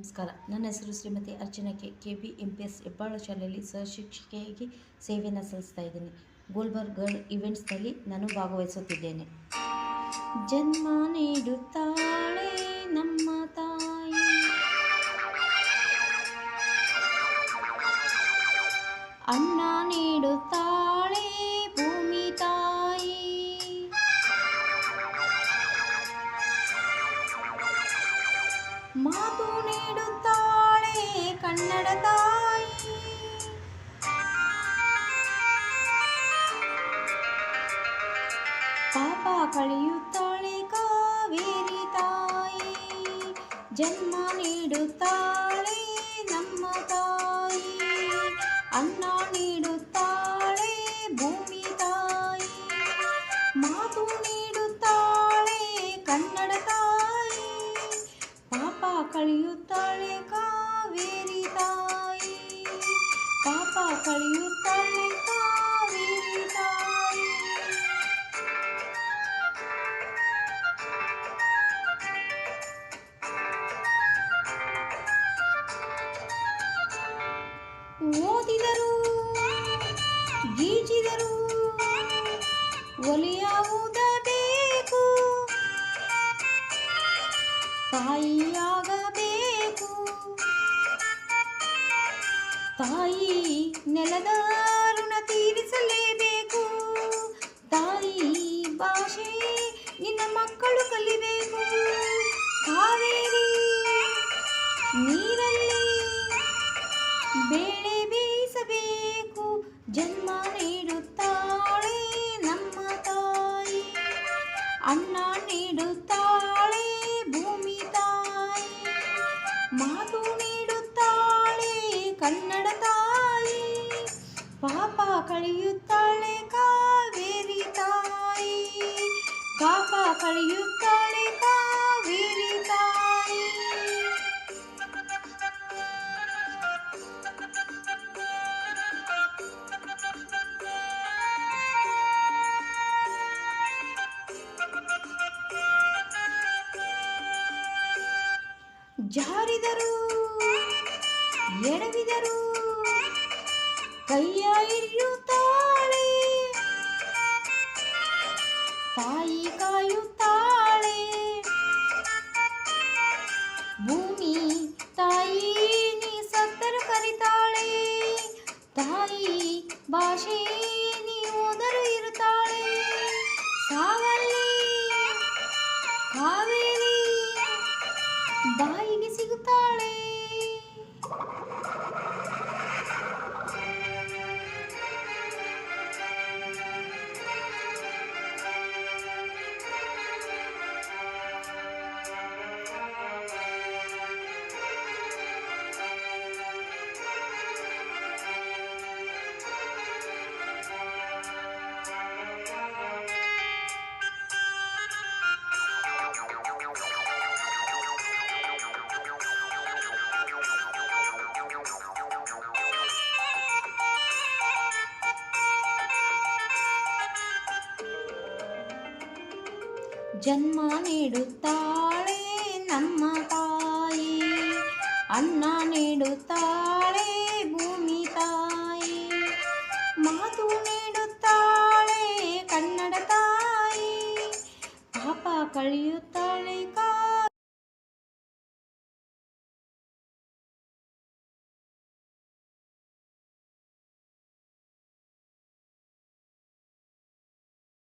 ನಮಸ್ಕಾರ. ನನ್ನ ಹೆಸರು ಶ್ರೀಮತಿ ಅರ್ಚನಾ KBMPS ಹೆಬ್ಬಾಳ ಶಾಲೆಯಲ್ಲಿ ಸಹಶಿಕ್ಷಕಿಯಾಗಿ ಸೇವೆಯನ್ನು ಸಲ್ಲಿಸ್ತಾ ಇದ್ದೀನಿ. ಗೋಲ್ಬರ್ಗ್ ಗರ್ಲ್ ಇವೆಂಟ್ಸ್ನಲ್ಲಿ ನಾನು ಭಾಗವಹಿಸುತ್ತಿದ್ದೇನೆ. ಜನ್ಮ ನೀಡುತ್ತಾಳೆ ನಮ್ಮ ತಾಯಿ, ಅನ್ನ ನೀಡುತ್ತಾಳೆ ಭೂಮಿ ತಾಯಿ, ಮಾತು ನೀಡುತ್ತಾಳೆ ಕನ್ನಡ ತಾಯಿ, ಪಾಪ ಕಳೆಯುತ್ತಾಳೆ ಕಾವೇರಿ ತಾಯಿ. ಜನ್ಮ ನೀಡುತ್ತಾಳೆ ನಮ್ಮ ತಾಯಿ, ಅನ್ನ ನೀಡುತ್ತಾಳೆ ಭೂಮಿ ತಾಯಿ, ಮಾತು ನೀಡುತ್ತಾಳೆ ಕನ್ನಡ ತಾಯಿ, ಪಾಪ ಕಳೆಯುತ್ತಾಳೆ ಕಾವೇರಿ ತಾಯಿ, ಪಾಪ ಕಳೆಯುತ್ತಾಳೆ ಕಾವೇರಿ ತಾಯಿ. ಓದಿದರು ಗೀಚಿದರು ಒಲಿಯಾವುದಬೇಕು, ತಾಯಿಯಾಗಬೇಕು. ತಾಯಿ ನೆಲದ ಋಣ ತೀರಿಸಲೇಬೇಕು, ತಾಯಿ ಭಾಷೆ ನಿನ್ನ ಮಕ್ಕಳು ಕಲಿಬೇಕು. ಕಾವೇರಿ ನೀರಲ್ಲಿ ಬೇಳೆ ಬೇಯಿಸಬೇಕು. ಜನ್ಮ ನೀಡುತ್ತಾಳೆ ನಮ್ಮ ತಾಯಿ, ಅನ್ನ ನೀಡುತ್ತಾಳೆ ಭೂಮಿ ತಾಯಿ, ಮಾತು ನೀಡುತ್ತಾಳೆ ಕನ್ನಡ ತಾಯಿ, ಪಾಪ ಕಳೆಯುತ್ತಾಳೆ ಕಾವೇರಿ ತಾಯಿ, ಪಾಪ ಕಳೆಯುತ್ತಾಳೆ ಕಾವೇರಿ ತಾಯಿ. ಜಾರಿದರು ಎಡವಿದರು ಕೈಯ ಹಿಡಿಯುತ್ತಾಳೆ, ತಾಯಿ ಕಾಯುತ್ತಾಳೆ. ಭೂಮಿ ತಾಯಿ ನೀ ಸತ್ತರು ಕರಿತಾಳೆ, ತಾಯಿ ಭಾಷೆ ನೀ ಓದರು ಇರುತ್ತಾಳೆ. ಸಾವಲ್ಲಿ ಕಾವೇರಿ ಬಾಯಿಗೆ ಸಿಗುತ್ತಾಳೆ. ಜನ್ಮ ನೀಡುತ್ತಾಳೆ ನಮ್ಮ ತಾಯಿ, ಅನ್ನ ನೀಡುತ್ತಾಳೆ